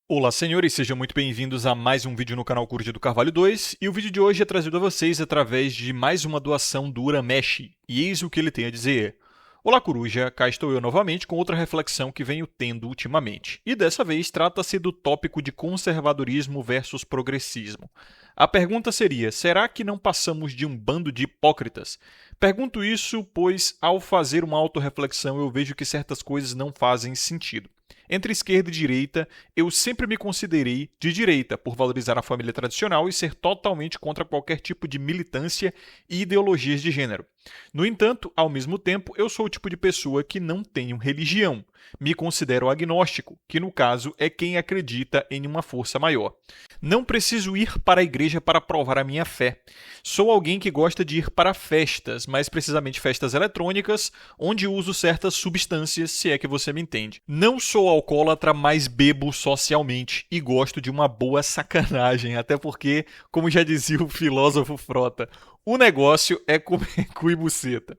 Olá, senhores, sejam muito bem-vindos a mais um vídeo no canal Coruja do Carvalho 2, e o vídeo de hoje é trazido a vocês através de mais uma doação do Uramesh, e eis o que ele tem a dizer. Olá, Coruja, cá estou eu novamente com outra reflexão que venho tendo ultimamente, e dessa vez trata-se do tópico de conservadorismo versus progressismo. A pergunta seria, será que não passamos de um bando de hipócritas? Pergunto isso pois, ao fazer uma autorreflexão, eu vejo que certas coisas não fazem sentido. Entre esquerda e direita, eu sempre me considerei de direita por valorizar a família tradicional e ser totalmente contra qualquer tipo de militância e ideologias de gênero. No entanto, ao mesmo tempo, eu sou o tipo de pessoa que não tenho religião. Me considero agnóstico, que no caso é quem acredita em uma força maior. Não preciso ir para a igreja para provar a minha fé. Sou alguém que gosta de ir para festas, mais precisamente festas eletrônicas, onde uso certas substâncias, se é que você me entende. Não sou alcoólatra, mas bebo socialmente e gosto de uma boa sacanagem, até porque, como já dizia o filósofo Frota, o negócio é comer cu e buceta.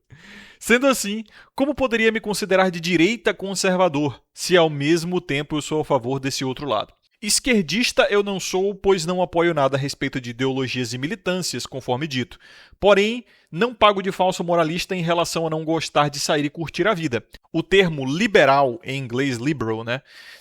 Sendo assim, como poderia me considerar de direita conservador, se ao mesmo tempo eu sou a favor desse outro lado? Esquerdista eu não sou, pois não apoio nada a respeito de ideologias e militâncias, conforme dito. Porém, não pago de falso moralista em relação a não gostar de sair e curtir a vida. O termo liberal, em inglês liberal,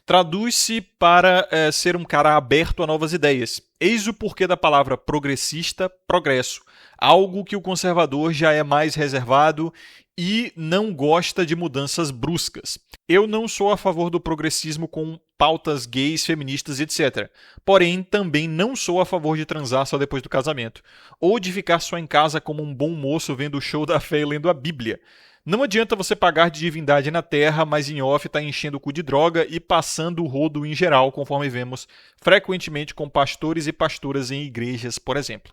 traduz-se para ser um cara aberto a novas ideias. Eis o porquê da palavra progressista, progresso. Algo que o conservador já é mais reservado e não gosta de mudanças bruscas. Eu não sou a favor do progressismo com pautas gays, feministas, etc. Porém, também não sou a favor de transar só depois do casamento, ou de ficar só em casa como um bom moço vendo o show da fé e lendo a Bíblia. Não adianta você pagar de divindade na terra, mas em off tá enchendo o cu de droga e passando o rodo em geral, conforme vemos frequentemente com pastores e pastoras em igrejas, por exemplo.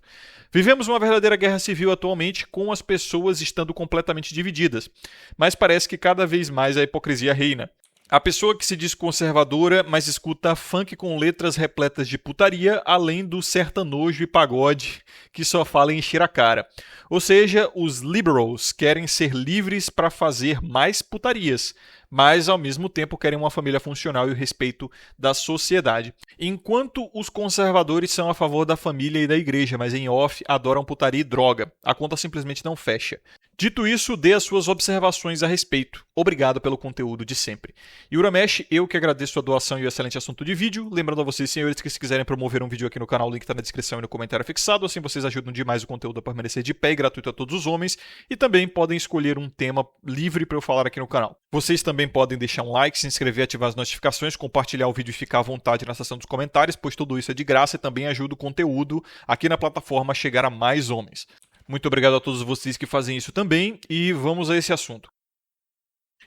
Vivemos uma verdadeira guerra civil atualmente, com as pessoas estando completamente divididas, mas parece que cada vez mais a hipocrisia reina. A pessoa que se diz conservadora, mas escuta funk com letras repletas de putaria, além do sertanojo e pagode, que só fala em encher a cara. Ou seja, os liberals querem ser livres para fazer mais putarias, mas ao mesmo tempo querem uma família funcional e o respeito da sociedade. Enquanto os conservadores são a favor da família e da igreja, mas em off adoram putaria e droga. A conta simplesmente não fecha. Dito isso, dê as suas observações a respeito. Obrigado pelo conteúdo de sempre. E Uramesh, eu que agradeço a doação e o excelente assunto de vídeo. Lembrando a vocês, senhores, que se quiserem promover um vídeo aqui no canal, o link está na descrição e no comentário fixado. Assim vocês ajudam demais o conteúdo a permanecer de pé e gratuito a todos os homens. E também podem escolher um tema livre para eu falar aqui no canal. Vocês também podem deixar um like, se inscrever, ativar as notificações, compartilhar o vídeo e ficar à vontade na seção dos comentários, pois tudo isso é de graça e também ajuda o conteúdo aqui na plataforma a chegar a mais homens. Muito obrigado a todos vocês que fazem isso também, e vamos a esse assunto.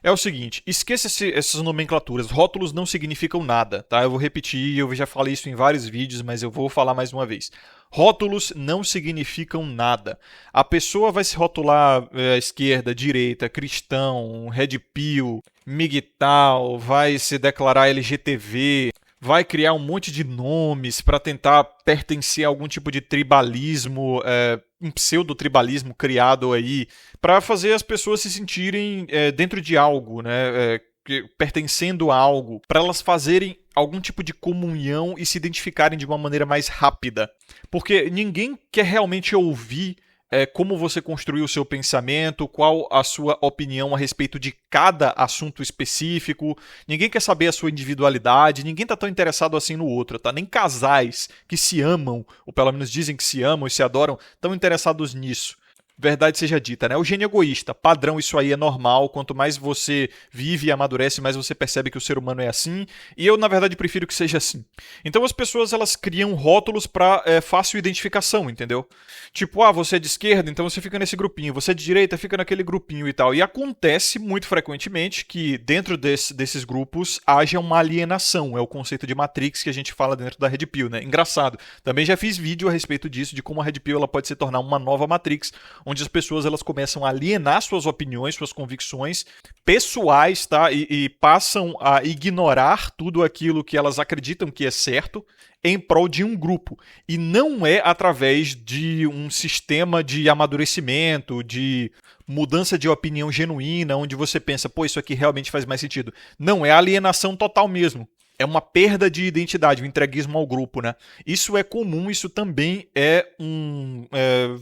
É o seguinte, esqueça essas nomenclaturas, rótulos não significam nada, tá? Eu vou repetir, eu já falei isso em vários vídeos, mas eu vou falar mais uma vez. Rótulos não significam nada. A pessoa vai se rotular esquerda, direita, cristão, red pill, migtal, vai se declarar LGTV, vai criar um monte de nomes para tentar pertencer a algum tipo de tribalismo, um pseudo-tribalismo criado aí, para fazer as pessoas se sentirem dentro de algo, pertencendo a algo, para elas fazerem algum tipo de comunhão e se identificarem de uma maneira mais rápida. Porque ninguém quer realmente ouvir como você construiu o seu pensamento, qual a sua opinião a respeito de cada assunto específico. Ninguém quer saber a sua individualidade, ninguém está tão interessado assim no outro, tá? Nem casais que se amam, ou pelo menos dizem que se amam e se adoram, estão interessados nisso. Verdade seja dita, né? O gênio egoísta, padrão, isso aí é normal. Quanto mais você vive e amadurece, mais você percebe que o ser humano é assim. E eu, na verdade, prefiro que seja assim. Então as pessoas, elas criam rótulos para fácil identificação, entendeu? Tipo, você é de esquerda, então você fica nesse grupinho. Você é de direita, fica naquele grupinho e tal. E acontece muito frequentemente que dentro desses grupos haja uma alienação. É o conceito de Matrix que a gente fala dentro da Red Pill, né? Engraçado. Também já fiz vídeo a respeito disso, de como a Red Pill ela pode se tornar uma nova Matrix, onde as pessoas elas começam a alienar suas opiniões, suas convicções pessoais, tá? E passam a ignorar tudo aquilo que elas acreditam que é certo em prol de um grupo. E não é através de um sistema de amadurecimento, de mudança de opinião genuína, onde você pensa, pô, isso aqui realmente faz mais sentido. Não, é alienação total mesmo. é uma perda de identidade, um entreguismo ao grupo, né? Isso é comum, isso também é um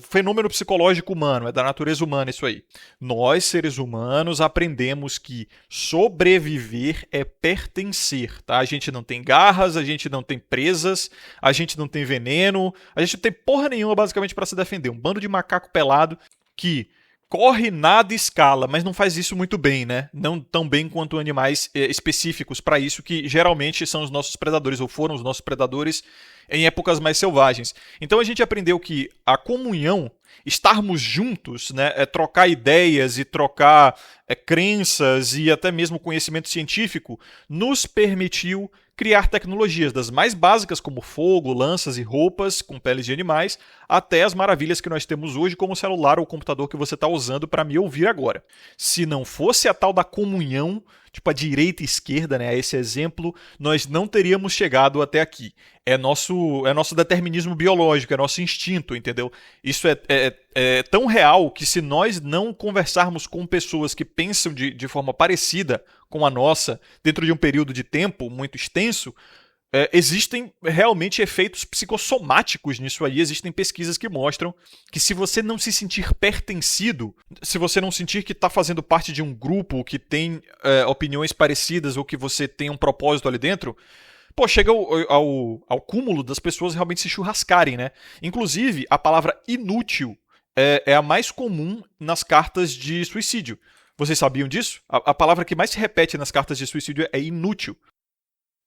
fenômeno psicológico humano, é da natureza humana isso aí. Nós, seres humanos, aprendemos que sobreviver é pertencer, tá? A gente não tem garras, a gente não tem presas, a gente não tem veneno, a gente não tem porra nenhuma basicamente para se defender. Um bando de macaco pelado que corre, nada, escala, mas não faz isso muito bem, né? Não tão bem quanto animais específicos para isso, que geralmente são os nossos predadores, ou foram os nossos predadores em épocas mais selvagens. Então a gente aprendeu que a comunhão, estarmos juntos, né, trocar ideias e trocar crenças e até mesmo conhecimento científico, nos permitiu criar tecnologias das mais básicas, como fogo, lanças e roupas com peles de animais, até as maravilhas que nós temos hoje, como o celular ou o computador que você está usando para me ouvir agora. Se não fosse a tal da comunhão, tipo a direita e esquerda, né, esse exemplo, nós não teríamos chegado até aqui. É nosso determinismo biológico, é nosso instinto, entendeu? Isso é tão real que se nós não conversarmos com pessoas que pensam de forma parecida com a nossa, dentro de um período de tempo muito extenso, existem realmente efeitos psicossomáticos nisso aí. Existem pesquisas que mostram que se você não se sentir pertencido, se você não sentir que está fazendo parte de um grupo que tem opiniões parecidas ou que você tem um propósito ali dentro, pô, chega ao cúmulo das pessoas realmente se churrascarem, né? Inclusive, a palavra inútil é a mais comum nas cartas de suicídio. Vocês sabiam disso? A palavra que mais se repete nas cartas de suicídio é inútil.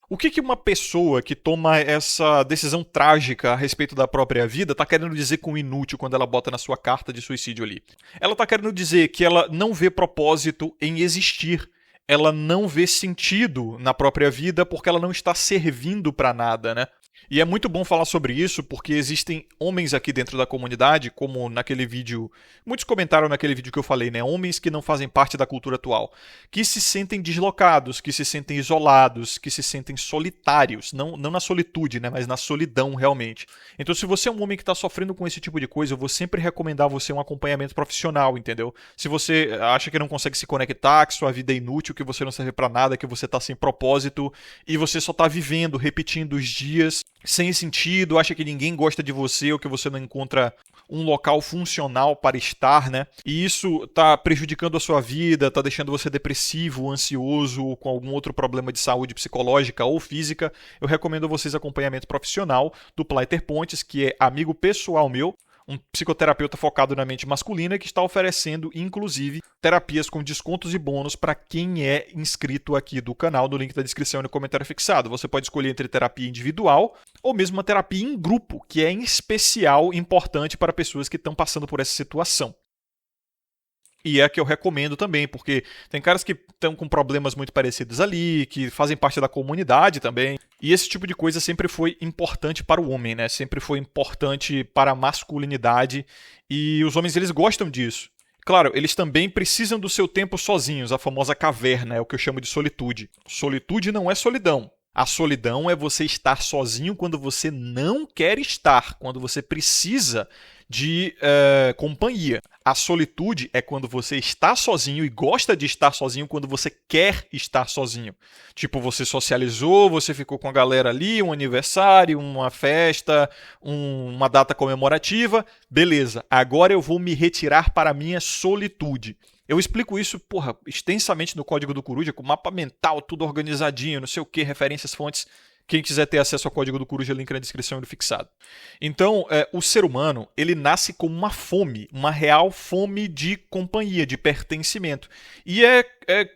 O que uma pessoa que toma essa decisão trágica a respeito da própria vida está querendo dizer com inútil quando ela bota na sua carta de suicídio ali? Ela está querendo dizer que ela não vê propósito em existir. Ela não vê sentido na própria vida porque ela não está servindo para nada, né? E é muito bom falar sobre isso porque existem homens aqui dentro da comunidade, como naquele vídeo, muitos comentaram naquele vídeo que eu falei, né? Homens que não fazem parte da cultura atual, que se sentem deslocados, que se sentem isolados, que se sentem solitários, não na solitude, né? Mas na solidão realmente. Então se você é um homem que está sofrendo com esse tipo de coisa, eu vou sempre recomendar a você um acompanhamento profissional, entendeu? Se você acha que não consegue se conectar, que sua vida é inútil, que você não serve para nada, que você está sem propósito e você só está vivendo, repetindo os dias sem sentido, acha que ninguém gosta de você ou que você não encontra um local funcional para estar, né? E isso está prejudicando a sua vida, está deixando você depressivo, ansioso ou com algum outro problema de saúde psicológica ou física, eu recomendo a vocês acompanhamento profissional do Plaiter Pontes, que é amigo pessoal meu, um psicoterapeuta focado na mente masculina que está oferecendo, inclusive, terapias com descontos e bônus para quem é inscrito aqui do canal, no link da descrição e no comentário fixado. Você pode escolher entre terapia individual ou mesmo uma terapia em grupo, que é em especial importante para pessoas que estão passando por essa situação. E é a que eu recomendo também, porque tem caras que estão com problemas muito parecidos ali, que fazem parte da comunidade também. E esse tipo de coisa sempre foi importante para o homem, né? Sempre foi importante para a masculinidade. E os homens, eles gostam disso. Claro, eles também precisam do seu tempo sozinhos, a famosa caverna, é o que eu chamo de solitude. Solitude não é solidão. A solidão é você estar sozinho quando você não quer estar, quando você precisa de companhia. A solitude é quando você está sozinho e gosta de estar sozinho quando você quer estar sozinho. Tipo, você socializou, você ficou com a galera ali, um aniversário, uma festa, uma data comemorativa. Beleza, agora eu vou me retirar para a minha solitude. Eu explico isso, extensamente no Código do Coruja, com mapa mental, tudo organizadinho, não sei o que, referências, fontes. Quem quiser ter acesso ao Código do Coruja, link na descrição e no fixado. Então, o ser humano, ele nasce com uma fome, uma real fome de companhia, de pertencimento. E é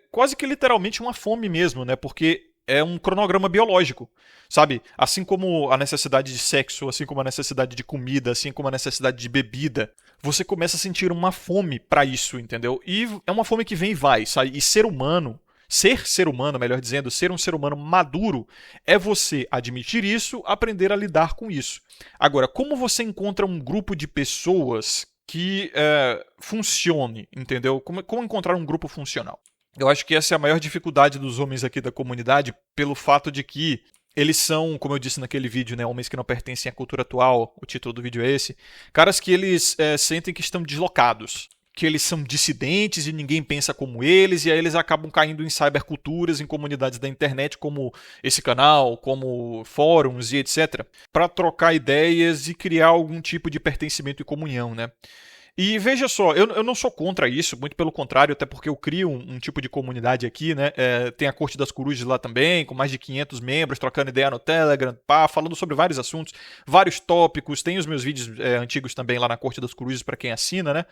quase que literalmente uma fome mesmo, né? Porque é um cronograma biológico, sabe? Assim como a necessidade de sexo, assim como a necessidade de comida, assim como a necessidade de bebida, você começa a sentir uma fome para isso, entendeu? E é uma fome que vem e vai, sabe? E ser humano, melhor dizendo, ser um ser humano maduro, é você admitir isso, aprender a lidar com isso. Agora, como você encontra um grupo de pessoas que funcione, entendeu? Como encontrar um grupo funcional? Eu acho que essa é a maior dificuldade dos homens aqui da comunidade, pelo fato de que eles são, como eu disse naquele vídeo, né, homens que não pertencem à cultura atual, o título do vídeo é esse, caras que eles sentem que estão deslocados, que eles são dissidentes e ninguém pensa como eles, e aí eles acabam caindo em cyberculturas, em comunidades da internet como esse canal, como fóruns e etc, para trocar ideias e criar algum tipo de pertencimento e comunhão, né? E veja só, eu não sou contra isso, muito pelo contrário, até porque eu crio um tipo de comunidade aqui, né? Tem a Corte das Corujas lá também, com mais de 500 membros, trocando ideia no Telegram, pá, falando sobre vários assuntos, vários tópicos. Tem os meus vídeos antigos também lá na Corte das Corujas para quem assina, né?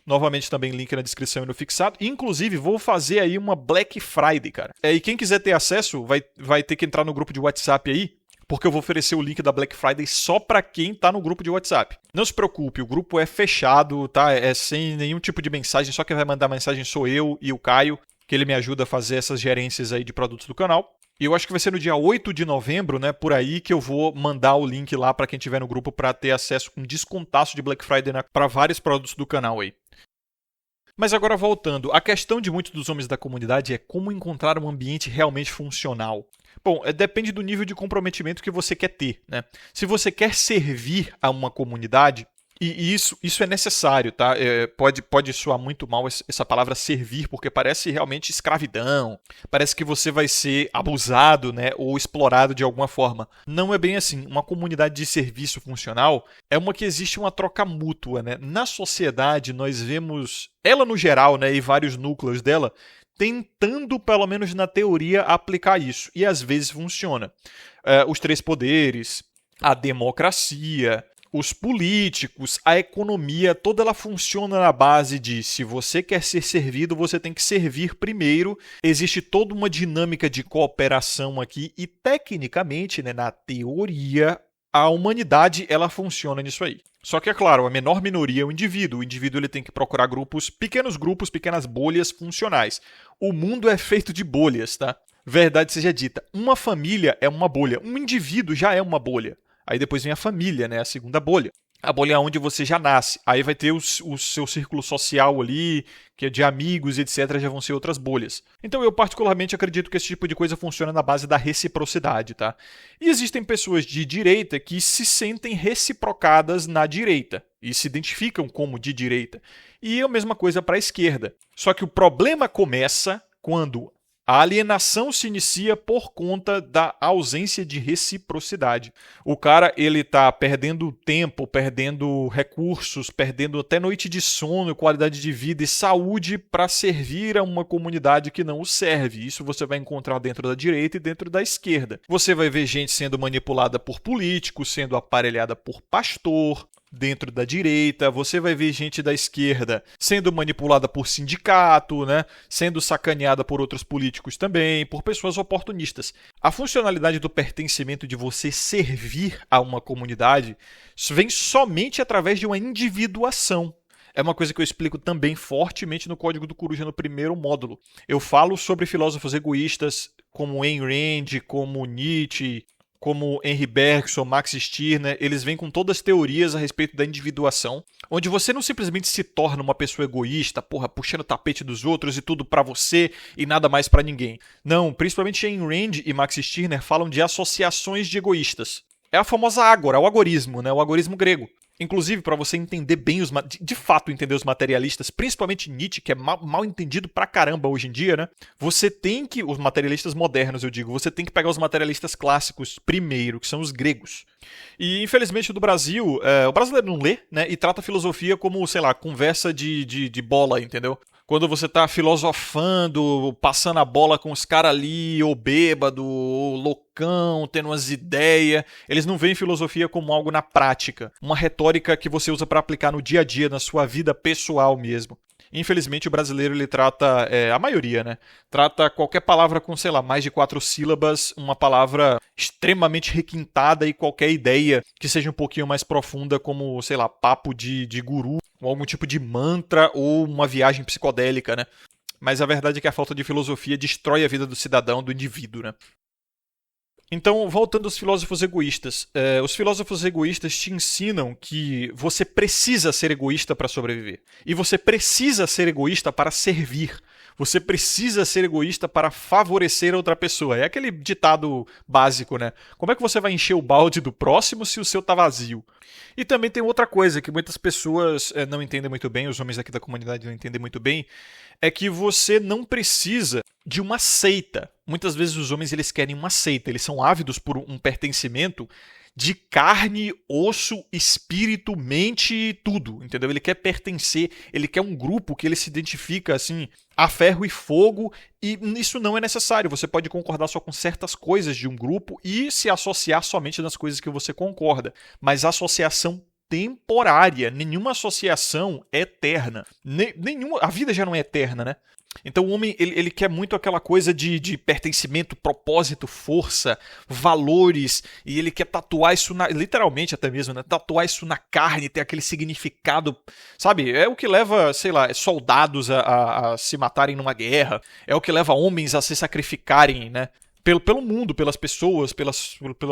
Novamente também link na descrição e no fixado. Inclusive, vou fazer aí uma Black Friday, cara. E quem quiser ter acesso, vai ter que entrar no grupo de WhatsApp aí, porque eu vou oferecer o link da Black Friday só para quem tá no grupo de WhatsApp. Não se preocupe, o grupo é fechado, tá? É sem nenhum tipo de mensagem, só quem vai mandar mensagem sou eu e o Caio, que ele me ajuda a fazer essas gerências aí de produtos do canal. E eu acho que vai ser no dia 8 de novembro, né, por aí, que eu vou mandar o link lá para quem tiver no grupo para ter acesso com descontaço de Black Friday, né, para vários produtos do canal aí. Mas agora voltando, a questão de muitos dos homens da comunidade é como encontrar um ambiente realmente funcional. Bom, depende do nível de comprometimento que você quer ter, né? Se você quer servir a uma comunidade, e isso é necessário, tá? Pode soar muito mal essa palavra servir, porque parece realmente escravidão, parece que você vai ser abusado, né, ou explorado de alguma forma. Não é bem assim. Uma comunidade de serviço funcional é uma que existe uma troca mútua, né? Na sociedade, nós vemos ela no geral, né, e vários núcleos dela, tentando, pelo menos na teoria, aplicar isso. E às vezes funciona. Os três poderes, a democracia, os políticos, a economia, toda ela funciona na base de se você quer ser servido, você tem que servir primeiro. Existe toda uma dinâmica de cooperação aqui e, tecnicamente, né, na teoria, a humanidade ela funciona nisso aí. Só que, é claro, a menor minoria é o indivíduo. O indivíduo ele tem que procurar grupos, pequenas bolhas funcionais. O mundo é feito de bolhas, tá? Verdade seja dita, uma família é uma bolha, um indivíduo já é uma bolha. Aí depois vem a família, né? A segunda bolha. A bolha é onde você já nasce. Aí vai ter o seu círculo social ali, que é de amigos, etc. Já vão ser outras bolhas. Então eu particularmente acredito que esse tipo de coisa funciona na base da reciprocidade, tá? E existem pessoas de direita que se sentem reciprocadas na direita e se identificam como de direita. E é a mesma coisa para a esquerda. Só que o problema começa quando a alienação se inicia por conta da ausência de reciprocidade. O cara, ele tá perdendo tempo, perdendo recursos, perdendo até noite de sono, qualidade de vida e saúde para servir a uma comunidade que não o serve. Isso você vai encontrar dentro da direita e dentro da esquerda. Você vai ver gente sendo manipulada por políticos, sendo aparelhada por pastor. Dentro da direita, você vai ver gente da esquerda sendo manipulada por sindicato, né? Sendo sacaneada por outros políticos também, por pessoas oportunistas. A funcionalidade do pertencimento de você servir a uma comunidade vem somente através de uma individuação. É uma coisa que eu explico também fortemente no Código do Coruja no primeiro módulo. Eu falo sobre filósofos egoístas como Ayn Rand, como Nietzsche, como Henry Bergson, Max Stirner, eles vêm com todas as teorias a respeito da individuação, onde você não simplesmente se torna uma pessoa egoísta, puxando o tapete dos outros e tudo pra você e nada mais pra ninguém. Não, principalmente Ayn Rand e Max Stirner falam de associações de egoístas. É a famosa ágora, o agorismo, né? O agorismo grego. Inclusive, para você entender bem, de fato entender os materialistas, principalmente Nietzsche, que é mal entendido pra caramba hoje em dia, né? Você tem que, os materialistas modernos, eu digo, você tem que pegar os materialistas clássicos primeiro, que são os gregos. E, infelizmente, do Brasil, o brasileiro não lê, né? E trata a filosofia como, sei lá, conversa de bola, entendeu? Quando você tá filosofando, passando a bola com os caras ali, ou bêbado, ou loucão, tendo umas ideias, eles não veem filosofia como algo na prática. Uma retórica que você usa para aplicar no dia a dia, na sua vida pessoal mesmo. Infelizmente, o brasileiro, ele trata, a maioria, né? Trata qualquer palavra com, sei lá, mais de 4 sílabas, uma palavra extremamente requintada e qualquer ideia que seja um pouquinho mais profunda, como, sei lá, papo de guru, ou algum tipo de mantra ou uma viagem psicodélica, né? Mas a verdade é que a falta de filosofia destrói a vida do cidadão, do indivíduo, né? Então, voltando aos filósofos egoístas. Os filósofos egoístas te ensinam que você precisa ser egoísta para sobreviver. E você precisa ser egoísta para servir. Você precisa ser egoísta para favorecer outra pessoa. É aquele ditado básico, né? Como é que você vai encher o balde do próximo se o seu tá vazio? E também tem outra coisa que muitas pessoas não entendem muito bem, os homens aqui da comunidade não entendem muito bem, é que você não precisa de uma seita. Muitas vezes os homens eles querem uma seita, eles são ávidos por um pertencimento de carne, osso, espírito, mente e tudo, entendeu? Ele quer pertencer, ele quer um grupo que ele se identifica assim, a ferro e fogo, e isso não é necessário. Você pode concordar só com certas coisas de um grupo e se associar somente nas coisas que você concorda, mas associação temporária, nenhuma associação é eterna. Nenhuma, a vida já não é eterna, né? Então o homem ele quer muito aquela coisa de pertencimento, propósito, força, valores, e ele quer tatuar isso, literalmente até mesmo, né? Tatuar isso na carne, ter aquele significado, sabe? É o que leva, sei lá, soldados a se matarem numa guerra, é o que leva homens a se sacrificarem, né? Pelo mundo, pelas pessoas, pela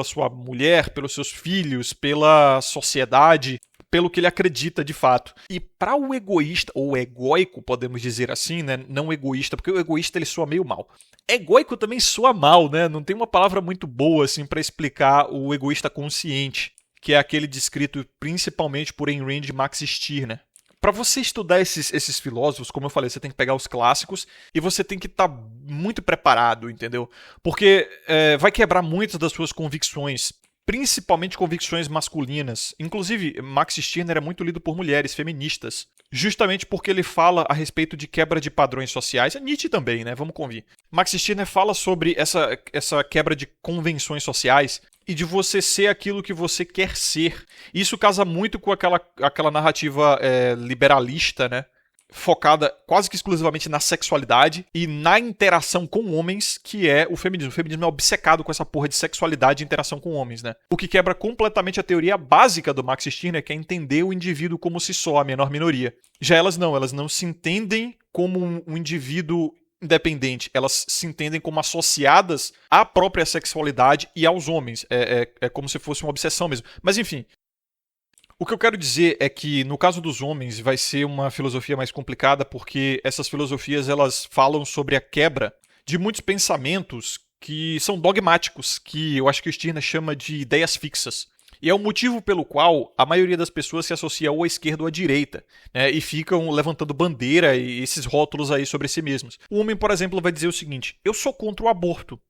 sua mulher, pelos seus filhos, pela sociedade, pelo que ele acredita de fato. E para o egoísta, ou egóico, podemos dizer assim, né? Não egoísta, porque o egoísta ele soa meio mal. Egóico também soa mal, né? Não tem uma palavra muito boa assim para explicar o egoísta consciente, que é aquele descrito principalmente por Ayn Rand e Max Stirner. Para você estudar esses filósofos, como eu falei, você tem que pegar os clássicos e você tem que estar muito preparado, entendeu? Porque vai quebrar muitas das suas convicções, principalmente convicções masculinas. Inclusive, Max Stirner é muito lido por mulheres feministas, justamente porque ele fala a respeito de quebra de padrões sociais. É Nietzsche também, né? Vamos convir. Max Stirner fala sobre essa quebra de convenções sociais e de você ser aquilo que você quer ser. Isso casa muito com aquela narrativa liberalista, né? Focada quase que exclusivamente na sexualidade e na interação com homens, que é o feminismo. O feminismo é obcecado com essa porra de sexualidade e interação com homens, né? O que quebra completamente a teoria básica do Max Stirner, que é entender o indivíduo como si só, a menor minoria. Já elas não se entendem como um indivíduo independente, elas se entendem como associadas à própria sexualidade e aos homens. É como se fosse uma obsessão mesmo. Mas enfim, o que eu quero dizer é que no caso dos homens vai ser uma filosofia mais complicada porque essas filosofias elas falam sobre a quebra de muitos pensamentos que são dogmáticos, que eu acho que o Stirner chama de ideias fixas. E é o motivo pelo qual a maioria das pessoas se associa ou à esquerda ou à direita, né, e ficam levantando bandeira e esses rótulos aí sobre si mesmos. O homem, por exemplo, vai dizer o seguinte: eu sou contra o aborto,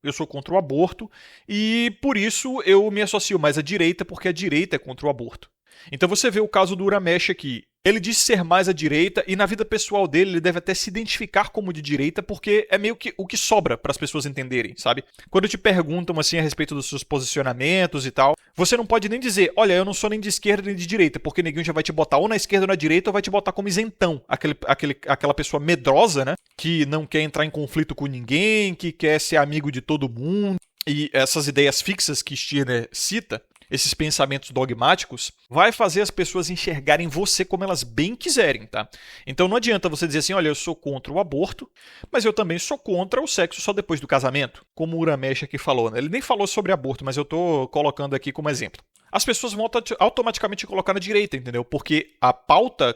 e por isso eu me associo mais à direita porque a direita é contra o aborto. Então você vê o caso do Uramesh aqui. Ele diz ser mais à direita e na vida pessoal dele ele deve até se identificar como de direita porque é meio que o que sobra para as pessoas entenderem, sabe? Quando te perguntam assim a respeito dos seus posicionamentos e tal, você não pode nem dizer, olha, eu não sou nem de esquerda nem de direita, porque ninguém já vai te botar ou na esquerda ou na direita ou vai te botar como isentão. Aquela pessoa medrosa, né? Que não quer entrar em conflito com ninguém, que quer ser amigo de todo mundo. E essas ideias fixas que Stirner cita, esses pensamentos dogmáticos, vai fazer as pessoas enxergarem você como elas bem quiserem, tá? Então não adianta você dizer assim, olha, eu sou contra o aborto, mas eu também sou contra o sexo só depois do casamento, como o Uramesh aqui falou, né? Ele nem falou sobre aborto, mas eu tô colocando aqui como exemplo. As pessoas vão automaticamente colocar na direita, entendeu? Porque a pauta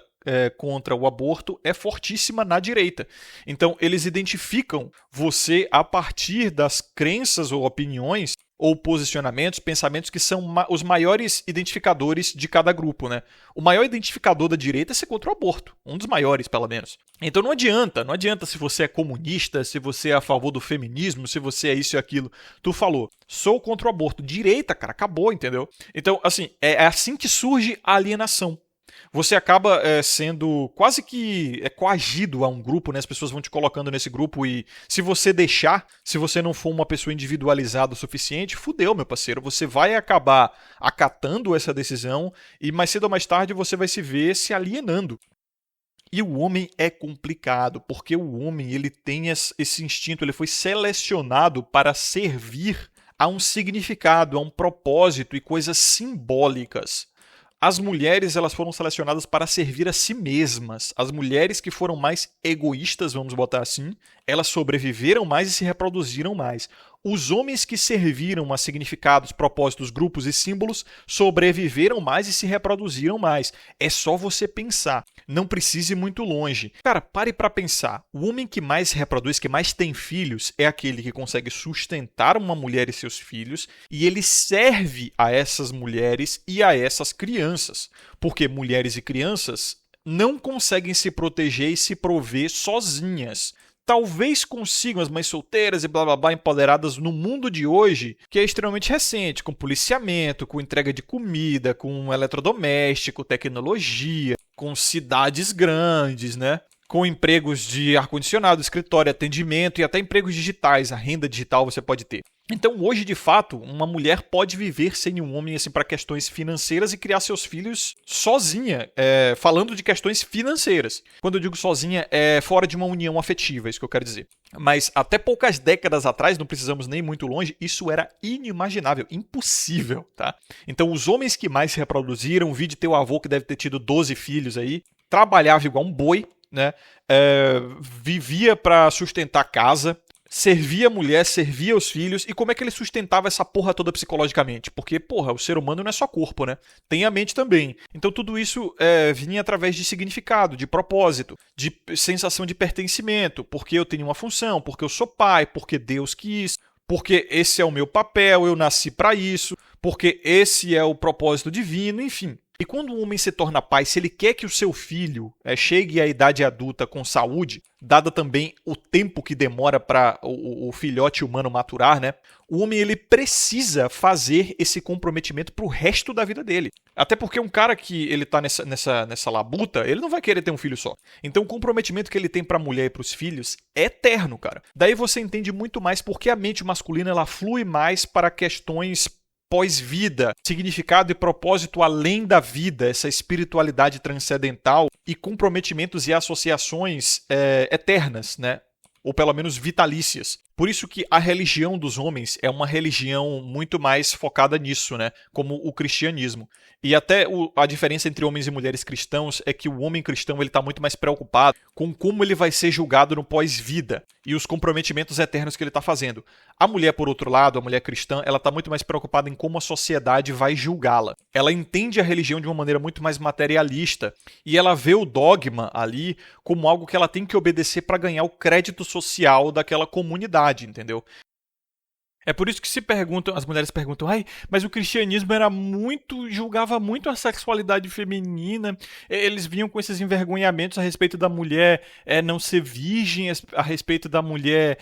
contra o aborto é fortíssima na direita. Então eles identificam você a partir das crenças ou opiniões ou posicionamentos, pensamentos que são os maiores identificadores de cada grupo, né? O maior identificador da direita é ser contra o aborto, um dos maiores, pelo menos. Então não adianta se você é comunista, se você é a favor do feminismo, se você é isso e aquilo. Tu falou, sou contra o aborto. Direita, cara, acabou, entendeu? Então, assim, é assim que surge a alienação. Você acaba sendo quase que coagido a um grupo, né? As pessoas vão te colocando nesse grupo e se você deixar, se você não for uma pessoa individualizada o suficiente, fudeu, meu parceiro. Você vai acabar acatando essa decisão e mais cedo ou mais tarde você vai se ver se alienando. E o homem é complicado, porque o homem ele tem esse instinto, ele foi selecionado para servir a um significado, a um propósito e coisas simbólicas. As mulheres elas foram selecionadas para servir a si mesmas. As mulheres que foram mais egoístas, vamos botar assim, elas sobreviveram mais e se reproduziram mais. Os homens que serviram a significados, propósitos, grupos e símbolos sobreviveram mais e se reproduziram mais. É só você pensar. Não precise ir muito longe. Cara, pare para pensar. O homem que mais se reproduz, que mais tem filhos, é aquele que consegue sustentar uma mulher e seus filhos, e ele serve a essas mulheres e a essas crianças. Porque mulheres e crianças não conseguem se proteger e se prover sozinhas. Talvez consigam as mães solteiras e blá blá blá empoderadas no mundo de hoje, que é extremamente recente, com policiamento, com entrega de comida, com eletrodoméstico, tecnologia, com cidades grandes, né? Com empregos de ar-condicionado, escritório, atendimento e até empregos digitais. A renda digital você pode ter. Então, hoje, de fato, uma mulher pode viver sem um homem assim, para questões financeiras e criar seus filhos sozinha, falando de questões financeiras. Quando eu digo sozinha, é fora de uma união afetiva, é isso que eu quero dizer. Mas até poucas décadas atrás, não precisamos nem muito longe, isso era inimaginável, impossível, tá? Então, os homens que mais se reproduziram, vi de teu avô que deve ter tido 12 filhos aí, trabalhava igual um boi, né? Vivia para sustentar a casa, servia a mulher, servia os filhos, e como é que ele sustentava essa porra toda psicologicamente? Porque, porra, o ser humano não é só corpo, né? Tem a mente também. Então tudo isso vinha através de significado, de propósito, de sensação de pertencimento, porque eu tenho uma função, porque eu sou pai, porque Deus quis, porque esse é o meu papel, eu nasci para isso, porque esse é o propósito divino, enfim. E quando um homem se torna pai, se ele quer que o seu filho chegue à idade adulta com saúde, dada também o tempo que demora para o filhote humano maturar, né? O homem ele precisa fazer esse comprometimento para o resto da vida dele. Até porque um cara que ele tá nessa labuta, ele não vai querer ter um filho só. Então o comprometimento que ele tem para a mulher e para os filhos é eterno, cara. Daí você entende muito mais porque a mente masculina ela flui mais para questões pós-vida, significado e propósito além da vida, essa espiritualidade transcendental e comprometimentos e associações eternas, né? Ou pelo menos vitalícias. Por isso que a religião dos homens é uma religião muito mais focada nisso, né? Como o cristianismo. E até a diferença entre homens e mulheres cristãos é que o homem cristão ele está muito mais preocupado com como ele vai ser julgado no pós-vida e os comprometimentos eternos que ele está fazendo. A mulher, por outro lado, a mulher cristã, ela está muito mais preocupada em como a sociedade vai julgá-la. Ela entende a religião de uma maneira muito mais materialista e ela vê o dogma ali como algo que ela tem que obedecer para ganhar o crédito social daquela comunidade, entendeu? É por isso que as mulheres perguntam, mas o cristianismo julgava muito a sexualidade feminina, eles vinham com esses envergonhamentos a respeito da mulher não ser virgem, a respeito da mulher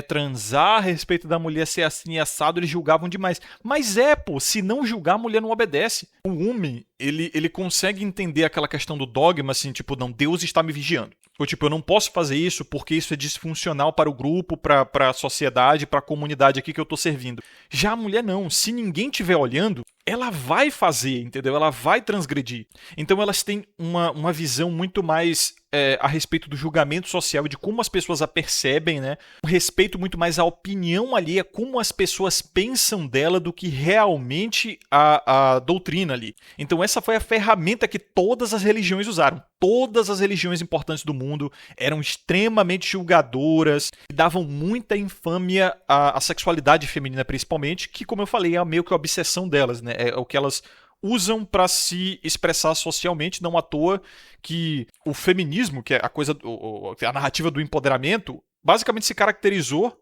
transar, a respeito da mulher ser assim e assado, eles julgavam demais. Mas se não julgar, a mulher não obedece. O homem, ele consegue entender aquela questão do dogma, assim, tipo, não, Deus está me vigiando. Ou tipo, eu não posso fazer isso porque isso é disfuncional para o grupo, para a sociedade, para a comunidade aqui que eu estou servindo. Já a mulher não. Se ninguém estiver olhando, ela vai fazer, entendeu? Ela vai transgredir. Então elas têm uma visão muito mais a respeito do julgamento social e de como as pessoas a percebem, né? Um respeito muito mais à opinião alheia, como as pessoas pensam dela do que realmente a doutrina ali. Então essa foi a ferramenta que todas as religiões usaram. Todas as religiões importantes do mundo eram extremamente julgadoras, davam muita infâmia à sexualidade feminina principalmente, que como eu falei é meio que a obsessão delas, né? É o que elas usam para se expressar socialmente, não à toa que o feminismo, que é a narrativa do empoderamento, basicamente se caracterizou,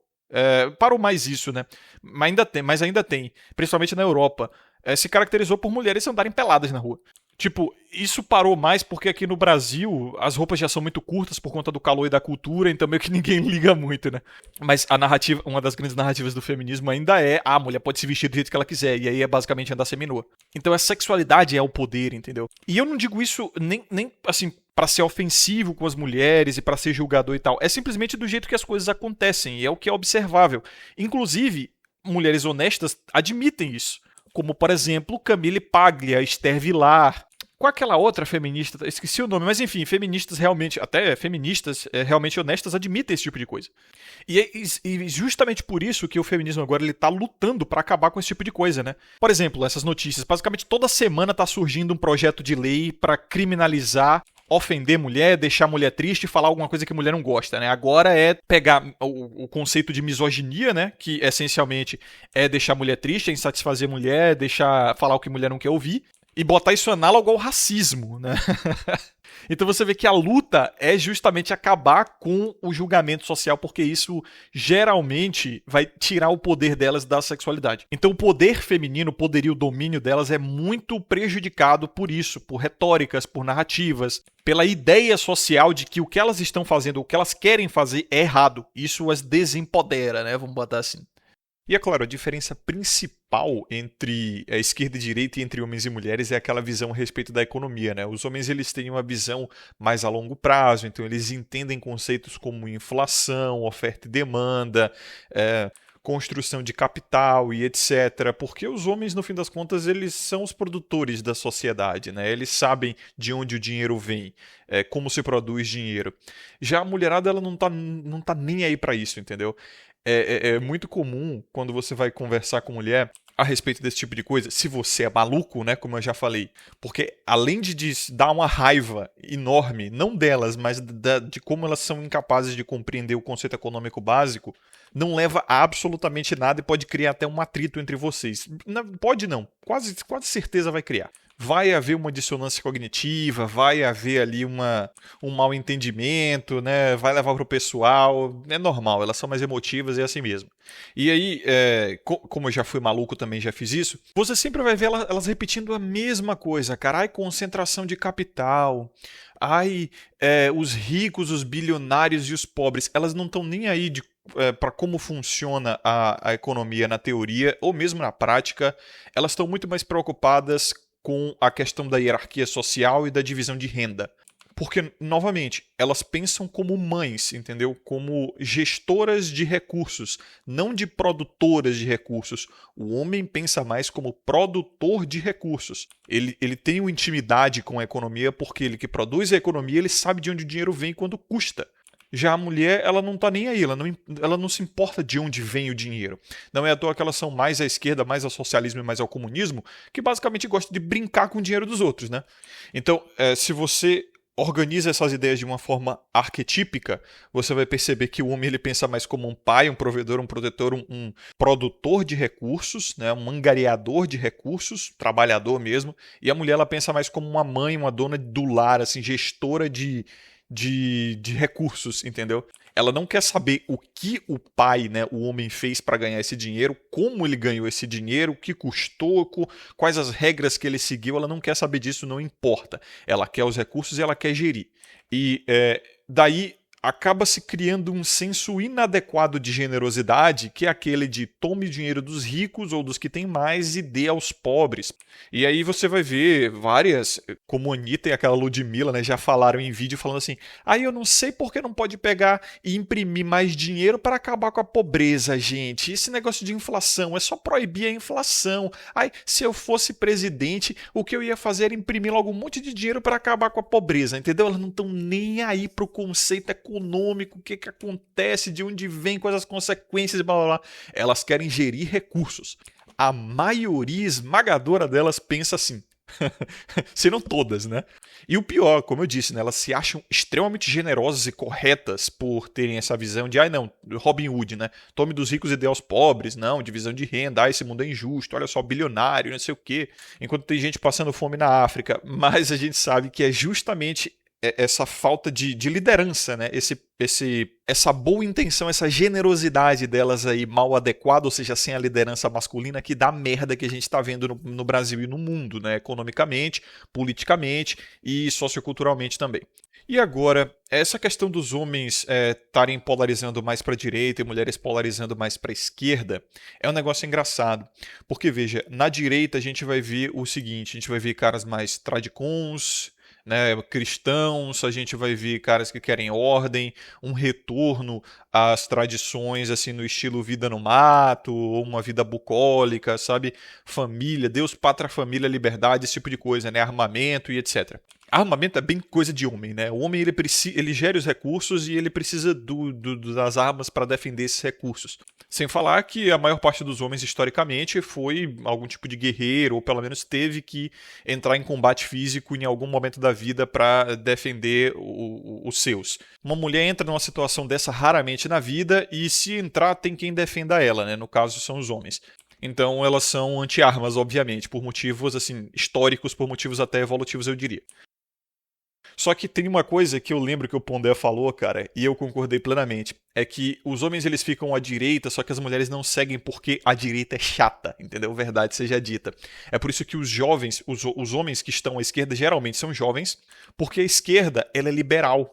parou mais isso, né? Mas ainda tem, principalmente na Europa, se caracterizou por mulheres andarem peladas na rua. Tipo, isso parou mais porque aqui no Brasil as roupas já são muito curtas por conta do calor e da cultura, então meio que ninguém liga muito, né? Mas a narrativa, uma das grandes narrativas do feminismo ainda é a mulher pode se vestir do jeito que ela quiser, e aí é basicamente andar seminua. Então a sexualidade é o poder, entendeu? E eu não digo isso nem assim, para ser ofensivo com as mulheres e para ser julgador e tal. É simplesmente do jeito que as coisas acontecem, e é o que é observável. Inclusive, mulheres honestas admitem isso. Como, por exemplo, Camille Paglia, Esther Vilar. Com aquela outra feminista, esqueci o nome, mas enfim, feministas realmente honestas admitem esse tipo de coisa. E justamente por isso que o feminismo agora ele tá lutando para acabar com esse tipo de coisa, né? Por exemplo, essas notícias, basicamente toda semana tá surgindo um projeto de lei para criminalizar ofender mulher, deixar a mulher triste e falar alguma coisa que a mulher não gosta, né? Agora é pegar o conceito de misoginia, né? Que essencialmente é deixar a mulher triste, é insatisfazer a mulher, deixar falar o que a mulher não quer ouvir, e botar isso análogo ao racismo, né? Então você vê que a luta é justamente acabar com o julgamento social, porque isso geralmente vai tirar o poder delas da sexualidade. Então o poder feminino, o poderio, o domínio delas é muito prejudicado por isso, por retóricas, por narrativas, pela ideia social de que o que elas estão fazendo, o que elas querem fazer é errado. Isso as desempodera, né? Vamos botar assim. E é claro, a diferença principal entre a esquerda e a direita e entre homens e mulheres é aquela visão a respeito da economia, né? Os homens eles têm uma visão mais a longo prazo, então eles entendem conceitos como inflação, oferta e demanda, construção de capital e etc. Porque os homens, no fim das contas, eles são os produtores da sociedade, né? Eles sabem de onde o dinheiro vem, como se produz dinheiro. Já a mulherada ela não tá nem aí para isso, entendeu? É muito comum quando você vai conversar com mulher a respeito desse tipo de coisa, se você é maluco, né, como eu já falei, porque além de dar uma raiva enorme, não delas, mas de como elas são incapazes de compreender o conceito econômico básico, não leva a absolutamente nada e pode criar até um atrito entre vocês. Não, pode não, quase certeza vai criar. Vai haver uma dissonância cognitiva, vai haver ali um mal entendimento, né? Vai levar pro pessoal, é normal, elas são mais emotivas e é assim mesmo. E aí, como eu já fui maluco também, já fiz isso, você sempre vai ver elas repetindo a mesma coisa, cara. Ai, concentração de capital, ai, os ricos, os bilionários e os pobres, elas não estão nem aí para como funciona a economia na teoria ou mesmo na prática, elas estão muito mais preocupadas com a questão da hierarquia social e da divisão de renda. Porque, novamente, elas pensam como mães, entendeu? Como gestoras de recursos, não de produtoras de recursos. O homem pensa mais como produtor de recursos. Ele tem uma intimidade com a economia porque ele que produz a economia, ele sabe de onde o dinheiro vem e quanto custa. Já a mulher, ela não tá nem aí, ela não se importa de onde vem o dinheiro. Não é à toa que elas são mais à esquerda, mais ao socialismo e mais ao comunismo, que basicamente gostam de brincar com o dinheiro dos outros, né? Então, se você organiza essas ideias de uma forma arquetípica, você vai perceber que o homem ele pensa mais como um pai, um provedor, um protetor, um produtor de recursos, né? Um angariador de recursos, trabalhador mesmo, e a mulher ela pensa mais como uma mãe, uma dona do lar, assim, gestora de recursos, entendeu? Ela não quer saber o que o pai, né, o homem fez para ganhar esse dinheiro, como ele ganhou esse dinheiro, o que custou, quais as regras que ele seguiu, ela não quer saber disso, não importa. Ela quer os recursos e ela quer gerir. E daí acaba se criando um senso inadequado de generosidade, que é aquele de tome dinheiro dos ricos ou dos que têm mais e dê aos pobres. E aí você vai ver várias, como a Anitta e aquela Ludmilla, né, já falaram em vídeo falando assim, eu não sei por que não pode pegar e imprimir mais dinheiro para acabar com a pobreza, gente. Esse negócio de inflação, é só proibir a inflação. Se eu fosse presidente, o que eu ia fazer era imprimir logo um monte de dinheiro para acabar com a pobreza, entendeu? Elas não estão nem aí pro conceito econômico, o que acontece, de onde vem, quais as consequências, blá blá blá. Elas querem gerir recursos. A maioria esmagadora delas pensa assim. Se não todas, né? E o pior, como eu disse, né, elas se acham extremamente generosas e corretas por terem essa visão de, não, Robin Hood, né? Tome dos ricos e dê aos pobres, não, divisão de renda, esse mundo é injusto, olha só, bilionário, não sei o quê. Enquanto tem gente passando fome na África, mas a gente sabe que é justamente essa falta de liderança, né? Essa boa intenção, essa generosidade delas aí mal adequada, ou seja, sem a liderança masculina, que dá merda que a gente está vendo no Brasil e no mundo, né? Economicamente, politicamente e socioculturalmente também. E agora, essa questão dos homens estarem polarizando mais para a direita e mulheres polarizando mais para a esquerda é um negócio engraçado. Porque, veja, na direita a gente vai ver o seguinte, a gente vai ver caras mais tradicons, né, cristãos, a gente vai ver caras que querem ordem, um retorno às tradições assim no estilo vida no mato, ou uma vida bucólica, sabe? Família, Deus, pátria, família, liberdade, esse tipo de coisa, né? Armamento e etc. Armamento é bem coisa de homem, né? O homem ele gera os recursos e ele precisa das armas para defender esses recursos. Sem falar que a maior parte dos homens, historicamente, foi algum tipo de guerreiro, ou pelo menos teve que entrar em combate físico em algum momento da vida para defender os seus. Uma mulher entra numa situação dessa raramente na vida e, se entrar, tem quem defenda ela, né? No caso, são os homens. Então elas são anti-armas, obviamente, por motivos assim históricos, por motivos até evolutivos, eu diria. Só que tem uma coisa que eu lembro que o Pondé falou, cara, e eu concordei plenamente. É que os homens eles ficam à direita, só que as mulheres não seguem porque a direita é chata, entendeu? Verdade seja dita. É por isso que os jovens, os homens que estão à esquerda geralmente são jovens, porque a esquerda ela é liberal.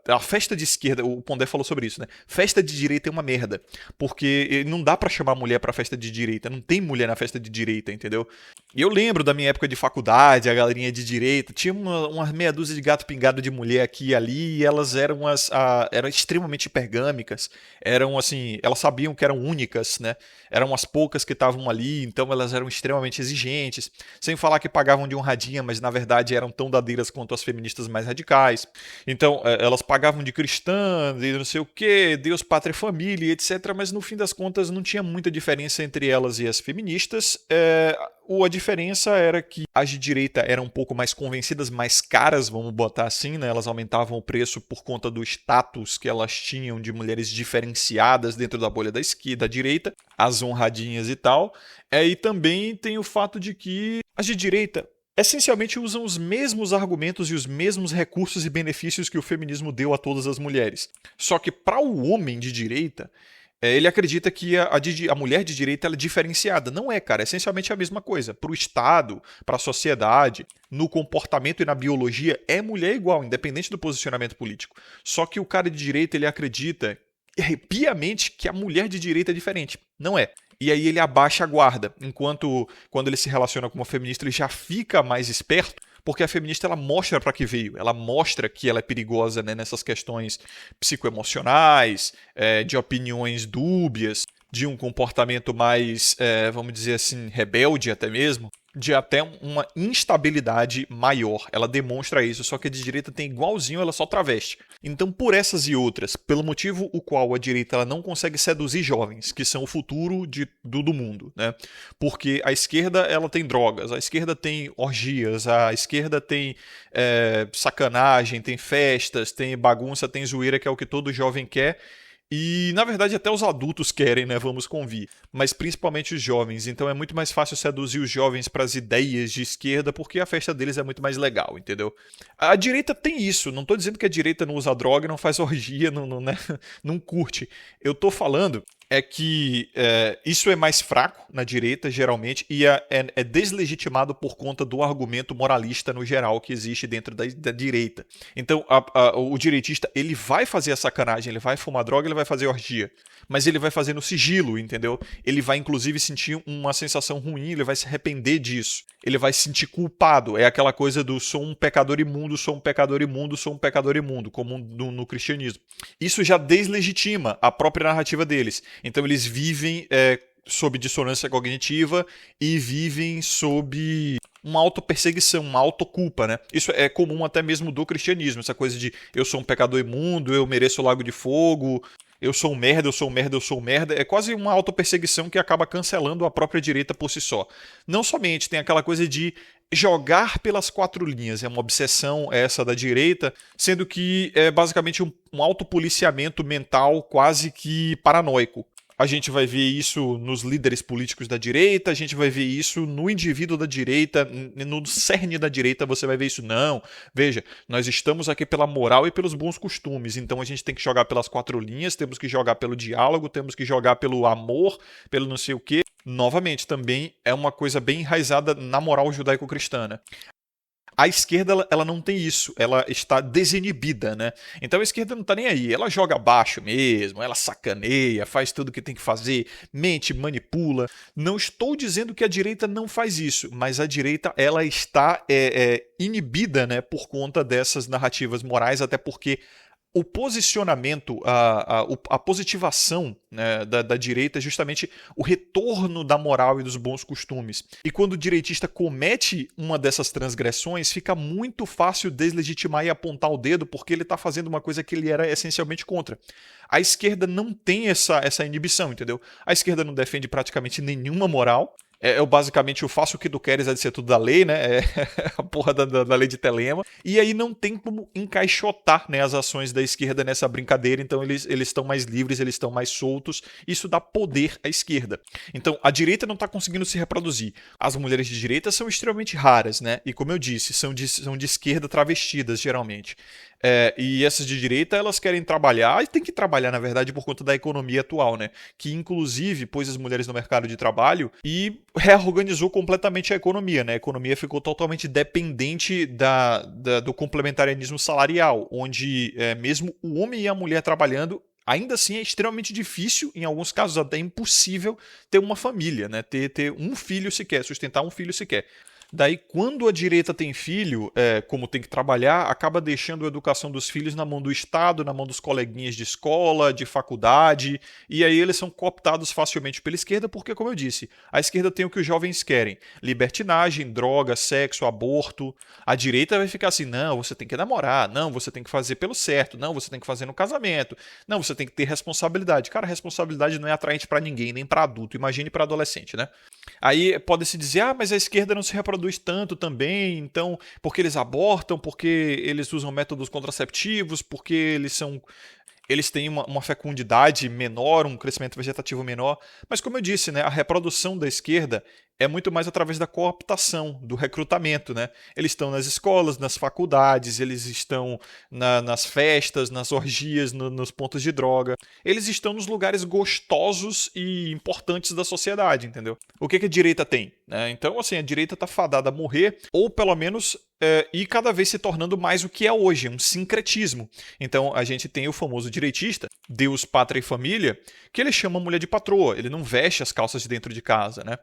A festa de esquerda, o Pondé falou sobre isso, né? Festa de direita é uma merda, porque não dá pra chamar mulher pra festa de direita, não tem mulher na festa de direita, entendeu? E eu lembro da minha época de faculdade, a galerinha de direita, tinha uma meia dúzia de gato pingado de mulher aqui e ali, e elas eram eram extremamente hipergâmicas, eram assim, elas sabiam que eram únicas, né? Eram as poucas que estavam ali, então elas eram extremamente exigentes, sem falar que pagavam de honradinha, mas na verdade eram tão dadeiras quanto as feministas mais radicais. Então, elas pagavam de cristã, de não sei o quê, Deus, pátria e família, etc. Mas no fim das contas não tinha muita diferença entre elas e as feministas. A diferença era que as de direita eram um pouco mais convencidas, mais caras, vamos botar assim, né? Elas aumentavam o preço por conta do status que elas tinham de mulheres diferenciadas dentro da bolha da direita, as honradinhas e tal. E também tem o fato de que as de direita essencialmente usam os mesmos argumentos e os mesmos recursos e benefícios que o feminismo deu a todas as mulheres. Só que para o homem de direita, ele acredita que a mulher de direita ela é diferenciada. Não é, cara. É essencialmente a mesma coisa. Para o Estado, para a sociedade, no comportamento e na biologia, é mulher igual, independente do posicionamento político. Só que o cara de direita ele acredita piamente que a mulher de direita é diferente. Não é. E aí ele abaixa a guarda, enquanto quando ele se relaciona com uma feminista ele já fica mais esperto, porque a feminista ela mostra para que veio, ela mostra que ela é perigosa, né, nessas questões psicoemocionais, de opiniões dúbias, de um comportamento mais, vamos dizer assim, rebelde até mesmo, de até uma instabilidade maior. Ela demonstra isso, só que a de direita tem igualzinho, ela só traveste. Então, por essas e outras, pelo motivo o qual a direita ela não consegue seduzir jovens, que são o futuro do mundo, né? Porque a esquerda ela tem drogas, a esquerda tem orgias, a esquerda tem sacanagem, tem festas, tem bagunça, tem zoeira, que é o que todo jovem quer. E, na verdade, até os adultos querem, né? Vamos convir. Mas principalmente os jovens. Então é muito mais fácil seduzir os jovens para as ideias de esquerda porque a festa deles é muito mais legal, entendeu? A direita tem isso. Não tô dizendo que a direita não usa droga, não faz orgia, não, né? Não curte. Eu tô falando que isso é mais fraco na direita, geralmente, e é deslegitimado por conta do argumento moralista no geral que existe dentro da direita. Então, o direitista, ele vai fazer a sacanagem, ele vai fumar droga, ele vai fazer orgia, mas ele vai fazer no sigilo, entendeu? Ele vai, inclusive, sentir uma sensação ruim, ele vai se arrepender disso. Ele vai se sentir culpado. É aquela coisa do sou um pecador imundo, sou um pecador imundo, sou um pecador imundo, como no cristianismo. Isso já deslegitima a própria narrativa deles. Então eles vivem sob dissonância cognitiva e vivem sob uma autoperseguição, uma autoculpa, né? Isso é comum até mesmo do cristianismo, essa coisa de eu sou um pecador imundo, eu mereço o lago de fogo, eu sou um merda, eu sou um merda, eu sou um merda. É quase uma autoperseguição que acaba cancelando a própria direita por si só. Não somente tem aquela coisa de jogar pelas quatro linhas, é uma obsessão essa da direita, sendo que é basicamente um autopoliciamento mental quase que paranoico. A gente vai ver isso nos líderes políticos da direita, a gente vai ver isso no indivíduo da direita, no cerne da direita você vai ver isso. Não, veja, nós estamos aqui pela moral e pelos bons costumes, então a gente tem que jogar pelas quatro linhas, temos que jogar pelo diálogo, temos que jogar pelo amor, pelo não sei o quê. Novamente, também é uma coisa bem enraizada na moral judaico-cristã, né? A esquerda, ela não tem isso, ela está desinibida, né? Então a esquerda não está nem aí, ela joga abaixo mesmo, ela sacaneia, faz tudo o que tem que fazer, mente, manipula. Não estou dizendo que a direita não faz isso, mas a direita, ela está inibida, né, por conta dessas narrativas morais, até porque o posicionamento, a positivação, né, da direita é justamente o retorno da moral e dos bons costumes. E quando o direitista comete uma dessas transgressões, fica muito fácil deslegitimar e apontar o dedo porque ele está fazendo uma coisa que ele era essencialmente contra. A esquerda não tem essa inibição, entendeu? A esquerda não defende praticamente nenhuma moral. Basicamente o faço o que tu queres é de ser tudo da lei, né? É a porra da lei de Telema. E aí não tem como encaixotar, né, as ações da esquerda nessa brincadeira, então eles estão mais livres, eles estão mais soltos. Isso dá poder à esquerda. Então a direita não está conseguindo se reproduzir. As mulheres de direita são extremamente raras, né? E como eu disse, são de esquerda travestidas, geralmente. E essas de direita, elas querem trabalhar, e tem que trabalhar, na verdade, por conta da economia atual, né? Que, inclusive, pôs as mulheres no mercado de trabalho e reorganizou completamente a economia, né? A economia ficou totalmente dependente do complementarianismo salarial, onde mesmo o homem e a mulher trabalhando, ainda assim é extremamente difícil, em alguns casos até impossível, ter uma família, né? Ter um filho sequer, sustentar um filho sequer. Daí, quando a direita tem filho, como tem que trabalhar, acaba deixando a educação dos filhos na mão do Estado, na mão dos coleguinhas de escola, de faculdade, e aí eles são cooptados facilmente pela esquerda, porque, como eu disse, a esquerda tem o que os jovens querem: libertinagem, droga, sexo, aborto. A direita vai ficar assim: não, você tem que namorar, não, você tem que fazer pelo certo, não, você tem que fazer no casamento, não, você tem que ter responsabilidade. Cara, responsabilidade não é atraente pra ninguém, nem pra adulto, imagine pra adolescente, né? Aí pode-se dizer, mas a esquerda não se reproduz tanto também, então, porque eles abortam, porque eles usam métodos contraceptivos, porque eles têm uma fecundidade menor, um crescimento vegetativo menor. Mas como eu disse, né, a reprodução da esquerda é muito mais através da cooptação, do recrutamento, né? Eles estão nas escolas, nas faculdades, eles estão nas festas, nas orgias, nos pontos de droga. Eles estão nos lugares gostosos e importantes da sociedade, entendeu? O que a direita tem? Então, assim, a direita está fadada a morrer, ou pelo menos e cada vez se tornando mais o que é hoje, um sincretismo. Então, a gente tem o famoso direitista, Deus, Pátria e Família, que ele chama a mulher de patroa, ele não veste as calças de dentro de casa, né?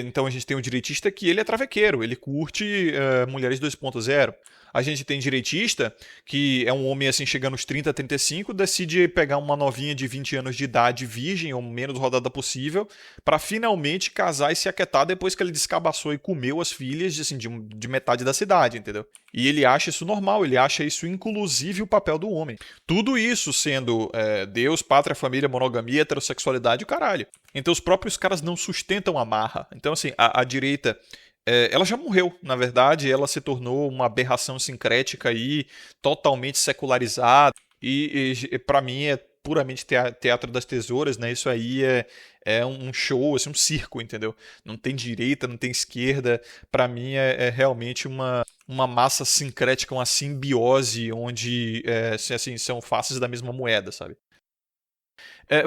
Então a gente tem o direitista que ele é travequeiro, ele curte mulheres 2.0. A gente tem direitista que é um homem assim chegando aos 30, 35, decide pegar uma novinha de 20 anos de idade, virgem ou menos rodada possível, para finalmente casar e se aquietar depois que ele descabaçou e comeu as filhas assim, de metade da cidade, entendeu? E ele acha isso normal, ele acha isso inclusive o papel do homem. Tudo isso sendo Deus, pátria, família, monogamia, heterossexualidade e o caralho. Então os próprios caras não sustentam a marra. Então assim, a direita... ela já morreu, na verdade, ela se tornou uma aberração sincrética aí, totalmente secularizada, e para mim é puramente teatro das tesouras, né? Isso aí é um show, assim, um circo, entendeu? Não tem direita, não tem esquerda, para mim é realmente uma massa sincrética, uma simbiose, onde assim, são faces da mesma moeda, sabe?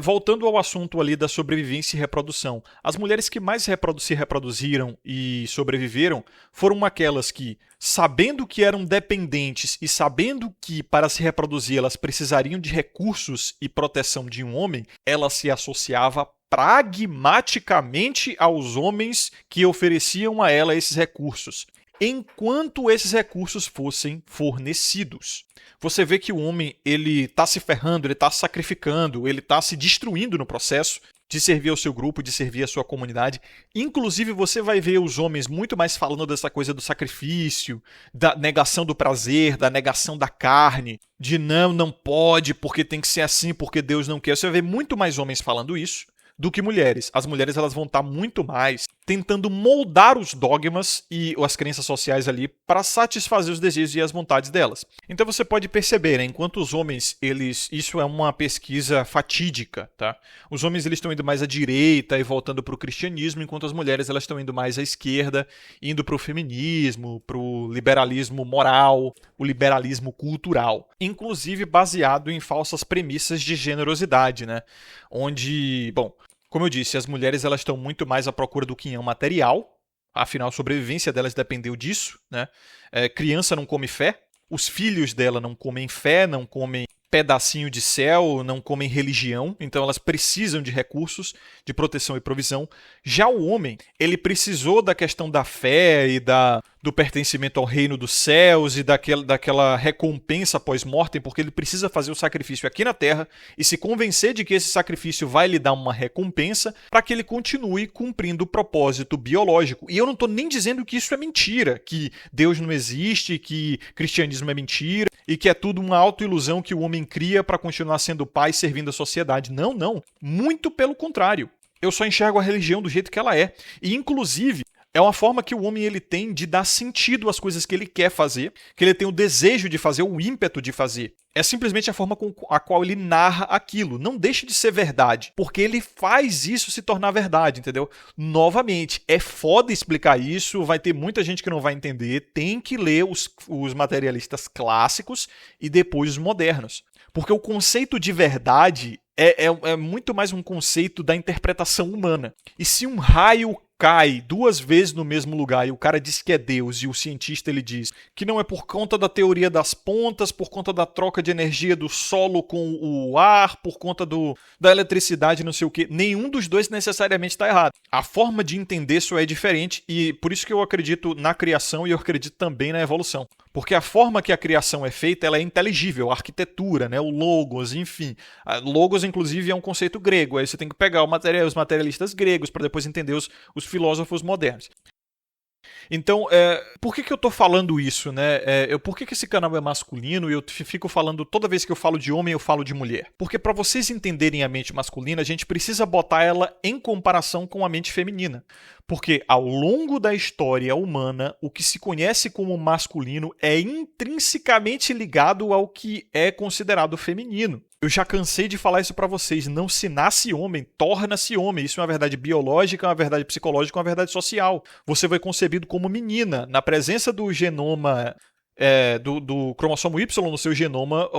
Voltando ao assunto ali da sobrevivência e reprodução, as mulheres que mais se reproduziram e sobreviveram foram aquelas que, sabendo que eram dependentes e sabendo que para se reproduzir elas precisariam de recursos e proteção de um homem, ela se associava pragmaticamente aos homens que ofereciam a ela esses recursos, enquanto esses recursos fossem fornecidos. Você vê que o homem ele está se ferrando, ele está se sacrificando, ele está se destruindo no processo de servir ao seu grupo, de servir à sua comunidade. Inclusive, você vai ver os homens muito mais falando dessa coisa do sacrifício, da negação do prazer, da negação da carne, de não pode, porque tem que ser assim, porque Deus não quer. Você vai ver muito mais homens falando isso do que mulheres. As mulheres elas vão estar muito mais tentando moldar os dogmas e as crenças sociais ali para satisfazer os desejos e as vontades delas. Então você pode perceber, né, enquanto os homens, isso é uma pesquisa fatídica, tá? Os homens eles estão indo mais à direita e voltando para o cristianismo, enquanto as mulheres elas estão indo mais à esquerda, indo para o feminismo, para o liberalismo moral, o liberalismo cultural, inclusive baseado em falsas premissas de generosidade, né? Onde, bom, como eu disse, as mulheres elas estão muito mais à procura do quinhão material, afinal a sobrevivência delas dependeu disso, né? Criança não come fé, os filhos dela não comem fé, não comem pedacinho de céu, não comem religião, então elas precisam de recursos, de proteção e provisão. Já o homem, ele precisou da questão da fé e do pertencimento ao reino dos céus e daquela recompensa pós-mortem, porque ele precisa fazer o sacrifício aqui na Terra e se convencer de que esse sacrifício vai lhe dar uma recompensa para que ele continue cumprindo o propósito biológico. E eu não estou nem dizendo que isso é mentira, que Deus não existe, que cristianismo é mentira e que é tudo uma autoilusão que o homem cria para continuar sendo pai e servindo a sociedade. Não, não. Muito pelo contrário. Eu só enxergo a religião do jeito que ela é. E, inclusive, é uma forma que o homem ele tem de dar sentido às coisas que ele quer fazer, que ele tem o desejo de fazer, o ímpeto de fazer. É simplesmente a forma com a qual ele narra aquilo. Não deixa de ser verdade, porque ele faz isso se tornar verdade, entendeu? Novamente, é foda explicar isso, vai ter muita gente que não vai entender, tem que ler os materialistas clássicos e depois os modernos. Porque o conceito de verdade é muito mais um conceito da interpretação humana. E se um raio cai 2 vezes no mesmo lugar e o cara diz que é Deus e o cientista ele diz que não é por conta da teoria das pontas, por conta da troca de energia do solo com o ar, por conta da eletricidade, não sei o que, nenhum dos dois necessariamente está errado. A forma de entender isso é diferente e por isso que eu acredito na criação e eu acredito também na evolução. Porque a forma que a criação é feita, ela é inteligível, a arquitetura, né, o logos, enfim. Logos, inclusive, é um conceito grego. Aí você tem que pegar os materialistas gregos para depois entender os filósofos modernos. Então, por que eu tô falando isso, né? Por que esse canal é masculino e eu fico falando, toda vez que eu falo de homem, eu falo de mulher? Porque para vocês entenderem a mente masculina, a gente precisa botar ela em comparação com a mente feminina. Porque ao longo da história humana, o que se conhece como masculino é intrinsecamente ligado ao que é considerado feminino. Eu já cansei de falar isso pra vocês. Não se nasce homem, torna-se homem. Isso é uma verdade biológica, uma verdade psicológica, uma verdade social. Você foi concebido como menina. Na presença do genoma, do cromossomo Y no seu genoma,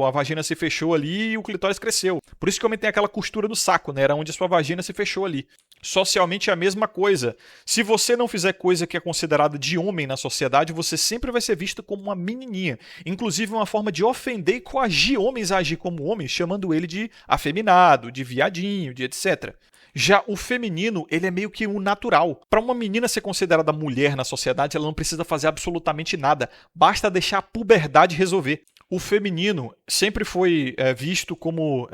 a vagina se fechou ali e o clitóris cresceu. Por isso que o homem tem aquela costura no saco, né? Era onde a sua vagina se fechou ali. Socialmente é a mesma coisa. Se você não fizer coisa que é considerada de homem na sociedade, você sempre vai ser visto como uma menininha. Inclusive uma forma de ofender e coagir homens a agir como homens, chamando ele de afeminado, de viadinho, de etc. Já o feminino, ele é meio que o natural. Para uma menina ser considerada mulher na sociedade, ela não precisa fazer absolutamente nada. Basta deixar a puberdade resolver. O feminino sempre foi visto como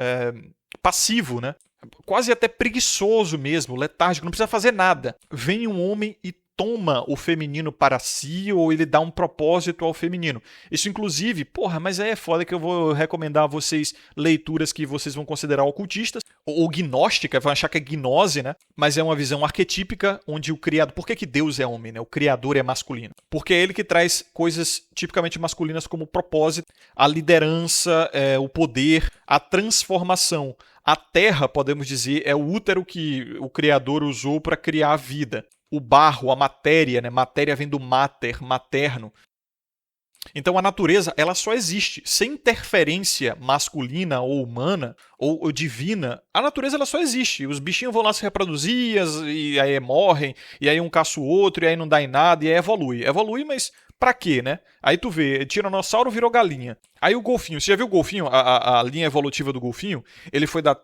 passivo, né? Quase até preguiçoso mesmo, letárgico, não precisa fazer nada. Vem um homem e toma o feminino para si ou ele dá um propósito ao feminino. Isso inclusive, mas é foda que eu vou recomendar a vocês leituras que vocês vão considerar ocultistas ou gnóstica, vão achar que é gnose, né? Mas é uma visão arquetípica onde o criador... Por que Deus é homem, né? O criador é masculino. Porque é ele que traz coisas tipicamente masculinas como propósito, a liderança, o poder, a transformação. A terra, podemos dizer, é o útero que o criador usou para criar a vida. O barro, a matéria, né? Matéria vem do mater, materno. Então a natureza, ela só existe. Sem interferência masculina ou humana ou divina, a natureza ela só existe. Os bichinhos vão lá se reproduzir e aí morrem, e aí um caça o outro, e aí não dá em nada, e aí evolui. Evolui, mas pra quê, né? Aí tu vê, tiranossauro virou galinha. Aí o golfinho, você já viu o golfinho? A linha evolutiva do golfinho? Ele foi da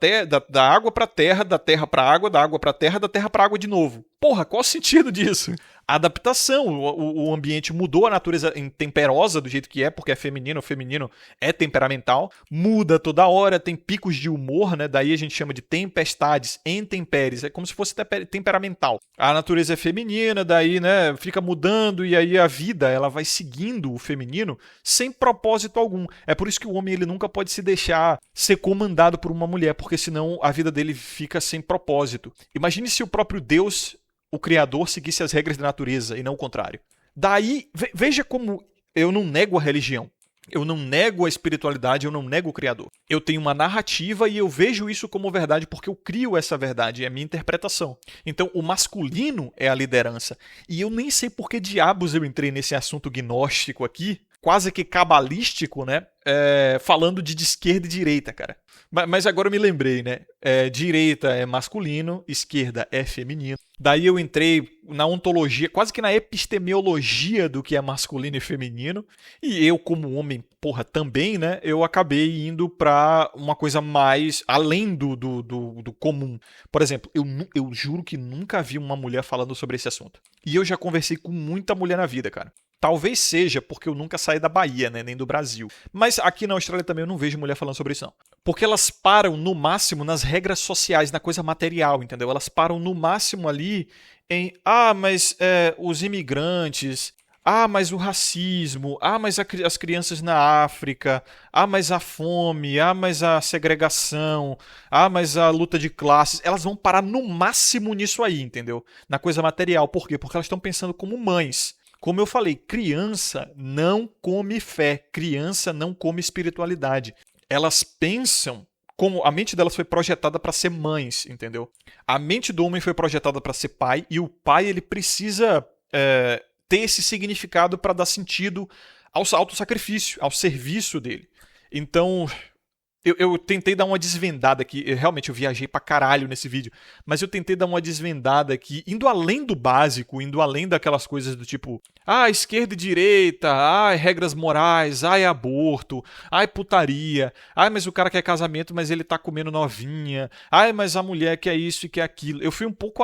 água pra terra, da terra pra água, da água pra terra, da terra pra água de novo. Porra, qual o sentido disso? A adaptação, o ambiente mudou, a natureza temperosa do jeito que é, porque é feminino, o feminino é temperamental, muda toda hora, tem picos de humor, né? Daí a gente chama de tempestades, intempéries, é como se fosse temperamental. A natureza é feminina, daí, né, fica mudando e aí a vida, ela vai seguindo o feminino sem propósito algum. É por isso que o homem ele nunca pode se deixar ser comandado por uma mulher, porque senão a vida dele fica sem propósito. Imagine se o próprio Deus, o Criador, seguisse as regras da natureza e não o contrário. Daí, veja como eu não nego a religião. Eu não nego a espiritualidade, eu não nego o Criador. Eu tenho uma narrativa e eu vejo isso como verdade porque eu crio essa verdade, é a minha interpretação. Então, o masculino é a liderança. E eu nem sei por que diabos eu entrei nesse assunto gnóstico aqui, quase que cabalístico, né? Falando de esquerda e direita, cara. Mas agora eu me lembrei, né? Direita é masculino, esquerda é feminino. Daí eu entrei na ontologia, quase que na epistemologia do que é masculino e feminino. E eu, como homem, porra, também, né? Eu acabei indo pra uma coisa mais além do comum. Por exemplo, eu juro que nunca vi uma mulher falando sobre esse assunto. E eu já conversei com muita mulher na vida, cara. Talvez seja porque eu nunca saí da Bahia, né? Nem do Brasil. Mas aqui na Austrália também eu não vejo mulher falando sobre isso, não. Porque elas param no máximo nas regras sociais, na coisa material, entendeu? Elas param no máximo ali em mas os imigrantes, mas o racismo, mas as crianças na África, mas a fome, mas a segregação, mas a luta de classes. Elas vão parar no máximo nisso aí, entendeu? Na coisa material. Por quê? Porque elas estão pensando como mães. Como eu falei, criança não come fé, criança não come espiritualidade. Elas pensam como a mente delas foi projetada para ser mães, entendeu? A mente do homem foi projetada para ser pai e o pai ele precisa ter esse significado para dar sentido ao autossacrifício, ao serviço dele. Então, eu tentei dar uma desvendada aqui, realmente eu viajei pra caralho nesse vídeo, mas eu tentei dar uma desvendada aqui, indo além do básico, indo além daquelas coisas do tipo, esquerda e direita, regras morais, aborto, putaria, mas o cara quer casamento, mas ele tá comendo novinha, mas a mulher quer isso e quer aquilo. Eu fui um pouco,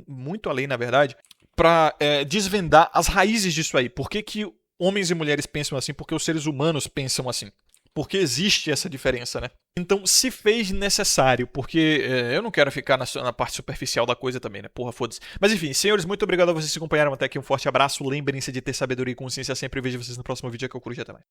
muito além, na verdade, pra desvendar as raízes disso aí. Por que homens e mulheres pensam assim? Porque os seres humanos pensam assim. Porque existe essa diferença, né? Então se fez necessário, porque eu não quero ficar na parte superficial da coisa também, né? Porra, foda-se. Mas enfim, senhores, muito obrigado a vocês que acompanharam até aqui. Um forte abraço. Lembrem-se de ter sabedoria e consciência sempre. Vejo vocês no próximo vídeo. Que eu Coruja. Até mais.